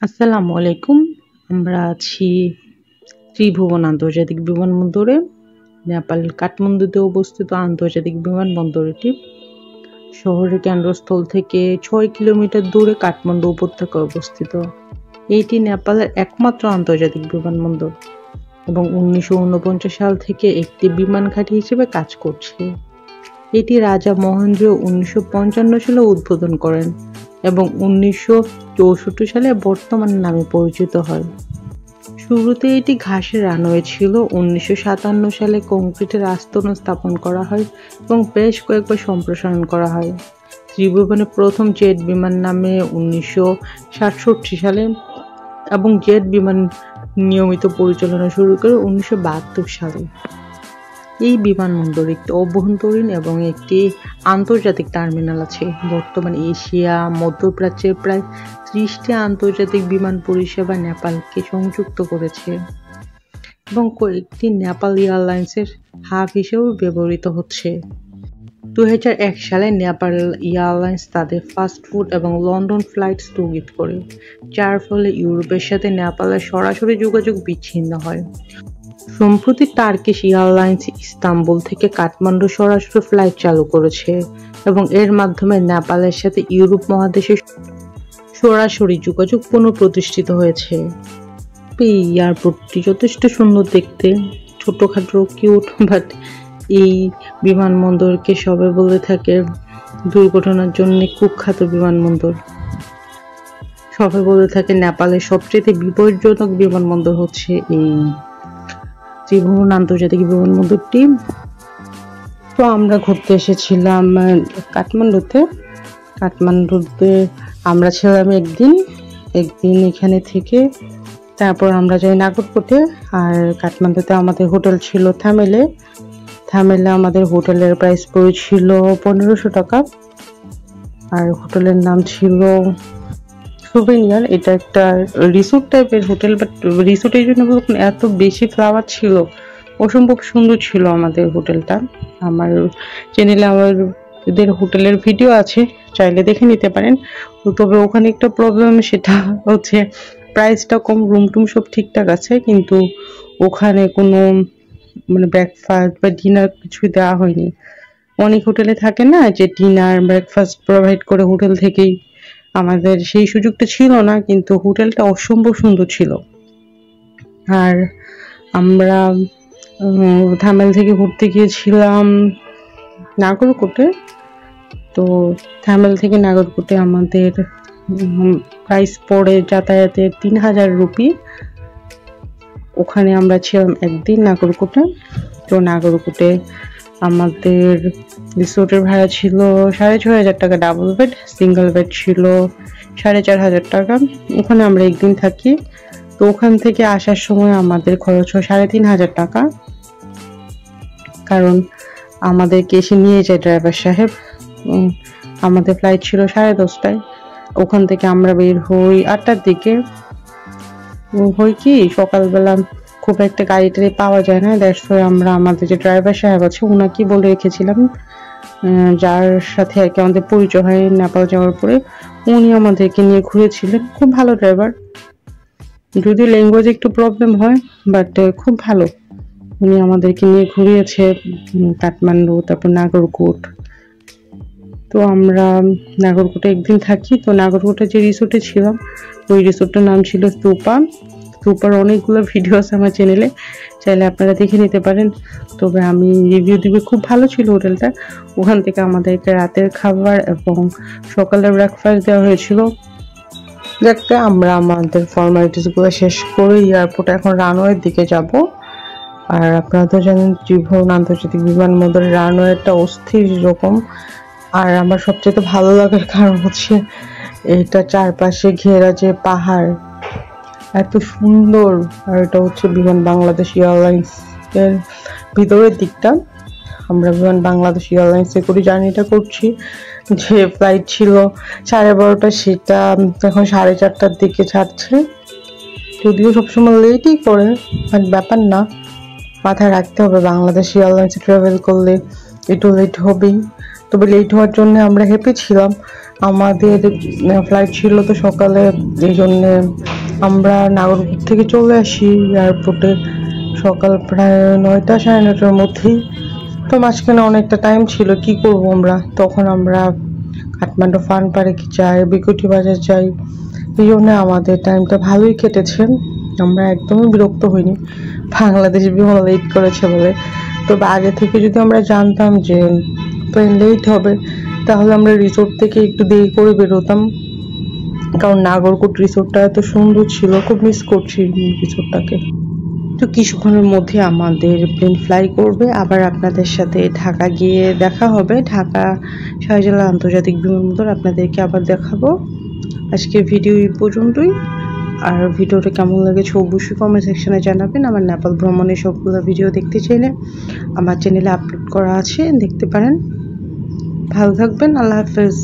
আসসালামু আলাইকুম। আমরা আছি ত্রিভুবন আন্তর্জাতিক বিমানবন্দরে। নেপাল কাঠমান্ডুতে অবস্থিত আন্তর্জাতিক বিমানবন্দরটি শহরের কেন্দ্রস্থল থেকে 6 কিলোমিটার দূরে কাঠমান্ডু উপত্যকায় অবস্থিত। এটি নেপালের একমাত্র আন্তর্জাতিক বিমানবন্দর এবং 1949 সাল থেকে একটি বিমান ঘাঁটি হিসেবে কাজ করছে। এটি রাজা মহেন্দ্র 1955 সালে উদ্বোধন করেন এবং 1964 সালে বর্তমান নামে পরিচিত হয়। শুরুতে এটি ঘাসের রানওয়ে ছিল। 1957 সালে কংক্রিটের আস্তরণ স্থাপন করা হয় এবং বেশ কয়েকবার সম্প্রসারণ করা হয়। ত্রিভুবনে প্রথম জেট বিমান নামে 1967 সালে এবং জেট বিমান নিয়মিত পরিচালনা শুরু করে 1972 সালে। এই বিমানবন্দর একটি অভ্যন্তরীণ এবং একটি আন্তর্জাতিক টার্মিনাল আছে। বর্তমানে এশিয়া, মধ্যপ্রাচ্যের প্রায় 30টি আন্তর্জাতিক বিমান পরিষেবা নেপালকে সংযুক্ত করেছে এবং কয়েকটি নেপাল এয়ারলাইন্সের হাব হিসেবে ব্যবহৃত হচ্ছে। 2001 সালে নেপাল এয়ারলাইন্স তাদের ফাস্ট ফুড এবং লন্ডন ফ্লাইট স্থগিত করে, যার ফলে ইউরোপের সাথে নেপালের সরাসরি যোগাযোগ বিচ্ছিন্ন হয়। সম্প্রতি টার্কিশ এয়ারলাইন্স ইস্তাম্বুল থেকে কাঠমান্ডু সরাসরি ফ্লাইট চালু করেছে এবং এর মাধ্যমে নেপালের সাথে ইউরোপ মহাদেশের সরাসরি যোগাযোগ পুনঃপ্রতিষ্ঠিত হয়েছে। এই এয়ারপোর্টটি যথেষ্ট সুন্দর দেখতে, ছোটখাটো কিউট, বাট এই বিমানবন্দরকে সবাই বলে থাকে দুর্ঘটনার জন্য কুখ্যাত বিমানবন্দর। সবাই বলে থাকে নেপালের সবচেয়ে বিপজ্জনক বিমানবন্দর হচ্ছে এই ত্রিভুবন আন্তর্জাতিক বিমানবন্দরটি। তো আমরা ঘুরতে এসেছিলাম কাঠমান্ডুতে আমরা ছিলাম একদিন এখানে থেকে তারপর আমরা যাই নাগরকোটে। আর কাঠমান্ডুতে আমাদের হোটেল ছিল থামেলে আমাদের হোটেলের প্রাইস পড়েছিল 1500 টাকা। আর হোটেলের নাম ছিল সুভেনিয়ার। এটা একটা রিসোর্ট টাইপের হোটেল, বাট রিসোর্টের জন্য এত বেশি ফ্লাওয়ার ছিল, অসম্ভব সুন্দর ছিল আমাদের হোটেলটা। আমার চ্যানেলে আমাদের হোটেলের ভিডিও আছে, চাইলে দেখে নিতে পারেন। তবে ওখানে একটা প্রবলেম, সেটা হচ্ছে প্রাইসটা কম, রুম টুম সব ঠিকঠাক আছে, কিন্তু ওখানে কোনো ব্রেকফাস্ট বা ডিনার কিছুই দেওয়া হয়নি। অনেক হোটেলে থাকে না যে ডিনার ব্রেকফাস্ট প্রোভাইড করে হোটেল থেকেই, আমাদের সেই সুযোগটা ছিল না, কিন্তু হোটেলটা অসম্ভব সুন্দর ছিল। আর আমরা থামেল থেকে ঘুরতে গিয়েছিলাম নাগরকোটে। তো থামেল থেকে নাগরকোটে আমাদের প্রাইস পড়ে যাতায়াতের 3000 রুপি। ওখানে আমরা ছিলাম একদিন নাগরকোটে। তো নাগরকোটে আমাদের রিসোর্টের ভাড়া ছিল 6500 টাকা ডাবল বেড, সিঙ্গেল বেড ছিল 4500 টাকা। ওখানে আমরা একদিন থাকি। তো ওখান থেকে আসার সময় আমাদের খরচ হয় 3500 টাকা, কারণ আমাদেরকে এসে নিয়ে যায় ড্রাইভার সাহেব। আমাদের ফ্লাইট ছিল 10:30টায়। ওখান থেকে আমরা বের হই 8টার দিকে। হয় কি সকালবেলা খুব একটা গাড়ি টাড়ি পাওয়া যায় না, দ্যাটস ওয়াই আমরা আমাদের যে ড্রাইভার সাহেব আছে ওনাকে বলে রেখেছিলাম, যার সাথে আর কি আমাদের পরিচয় হয় নেপাল যাওয়ার পরে। উনি আমাদেরকে নিয়ে ঘুরেছিলেন, খুব ভালো ড্রাইভার, যদি ল্যাঙ্গুয়েজ একটু প্রবলেম হয়, বাট খুব ভালো। উনি আমাদেরকে নিয়ে ঘুরিয়েছে কাঠমান্ডু, তারপর নাগরকোট। তো আমরা নাগরকোটে একদিন থাকি। তো নাগরকোটে যে রিসোর্টে ছিলাম, ওই রিসোর্টের নাম ছিল স্তূপার অনেকগুলো ভিডিও আছে আমার চ্যানেলে, চাইলে আপনারা দেখে নিতে পারেন। তবে আমি রিভিউ দিব, খুব ভালো ছিল হোটেলটা। ওখান থেকে আমাদেরকে রাতের খাবার এবং সকালের ব্রেকফাস্ট দেওয়া হয়েছিল। যাতে আমরা আমাদের ফর্মালিটিসগুলো শেষ করে এয়ারপোর্টে এখন রানওয়ের দিকে যাব। আর আপনারা তো জানেন ত্রিভুবন আন্তর্জাতিক বিমানবন্দরের রানওয়েটা অস্থির রকম। আর আমার সবচেয়ে ভালো লাগার কারণ হচ্ছে এটা চারপাশে ঘেরা যে পাহাড়, এত সুন্দর। আর এটা হচ্ছে বিমান বাংলাদেশ এয়ারলাইন্স এর ভিতরের দিকটা। আমরা বিমান বাংলাদেশ এয়ারলাইন্সে করে জার্নিটা করছি। যে ফ্লাইট ছিল 12:30, সেটা এখন 4:30টার দিকে ছাড়ছে। যদিও সবসময় লেটই করে, বাট ব্যাপার না, মাথায় রাখতে হবে বাংলাদেশ এয়ারলাইন্সে ট্রাভেল করলে একটু লেট হবেই। তবে লেট হওয়ার জন্য আমরা হ্যাপি ছিলাম। আমাদের ফ্লাইট ছিল তো সকালে, এই জন্যে আমরা নাগরপুর থেকে চলে আসি এয়ারপোর্টে সকাল প্রায় 9টা 9:30টার মধ্যেই। তো মাঝখানে অনেকটা টাইম ছিল, কি করব আমরা, তখন আমরা কাঠমান্ডু ফান পার্ক যাই, বিকুটি বাজার যাই। এই জন্য আমাদের টাইমটা ভালোই কেটেছে, আমরা একদমই বিরক্ত হইনি বাংলাদেশ বিমান লেট করেছে বলে। তবে আগে থেকে যদি আমরা জানতাম যে প্লেন লেট হবে, তাহলে আমরা রিসোর্ট থেকে একটু দেরি করে বেরোতাম, কারণ নাগরকোট রিসোর্টটা এত সুন্দর ছিল, খুব মিস করছি রিসোর্টটাকে। তো কিছুক্ষণের মধ্যে আমাদের প্লেন ফ্লাই করবে, আবার আপনাদের সাথে ঢাকা গিয়ে দেখা হবে। ঢাকা শাহজালাল আন্তর্জাতিক বিমানবন্দর আপনাদেরকে আবার দেখাবো। আজকে ভিডিও এই পর্যন্তই। আর ভিডিওটা কেমন লেগেছে অবশ্যই কমেন্ট সেকশনে জানাবেন। আমার নেপাল ভ্রমণের সবগুলো ভিডিও দেখতে চাইলে আমার চ্যানেলে আপলোড করা আছে, দেখতে পারেন। ভালো থাকবেন, আল্লাহ হাফেজ।